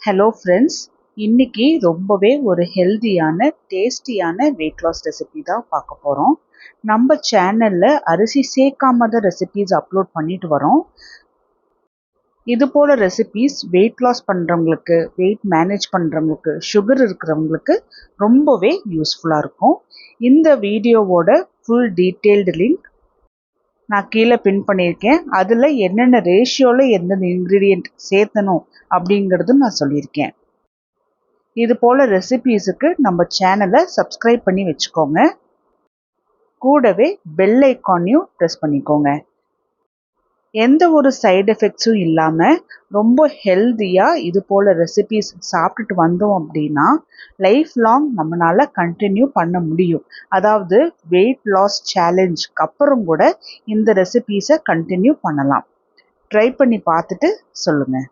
Hello friends, இன்னைக்கு ரொம்பவே ஒரு ஹெல்தியான டேஸ்டியான வெயிட் லாஸ் ரெசிபி தான் பார்க்க போகிறோம். நம்ம சேனலில் அரிசி சேர்க்காம தான் ரெசிபீஸ் அப்லோட் பண்ணிட்டு வரோம். இது போல் ரெசிபீஸ் வெயிட் லாஸ் பண்ணுறவங்களுக்கு, வெயிட் மேனேஜ் பண்ணுறவங்களுக்கு, சுகர் இருக்கிறவங்களுக்கு ரொம்பவே யூஸ்ஃபுல்லாக இருக்கும். இந்த வீடியோவோட ஃபுல் டீட்டெயில்டு லிங்க் நான் கீழே பின் பண்ணியிருக்கேன். அதில் என்னென்ன ரேஷியோவில் எந்தெந்த இன்க்ரீடியண்ட் சேர்த்தணும் அப்படிங்கிறதும் நான் சொல்லியிருக்கேன். இது போல் ரெசிபீஸுக்கு நம்ம சேனலை சப்ஸ்கிரைப் பண்ணி வச்சுக்கோங்க. கூடவே பெல் ஐக்கானையும் ப்ரெஸ் பண்ணிக்கோங்க. எந்த ஒரு சைடு எஃபெக்ட்ஸும் இல்லாமல் ரொம்ப ஹெல்த்தியாக இது போல் ரெசிபீஸ் சாப்பிட்டுட்டு வந்தோம் அப்படின்னா லைஃப் லாங் நம்மளால் கண்டினியூ பண்ண முடியும். அதாவது வெயிட் லாஸ் சேலஞ்சுக்கு அப்புறம் கூட இந்த ரெசிபீஸை கண்டினியூ பண்ணலாம். ட்ரை பண்ணி பார்த்துட்டு சொல்லுங்கள்.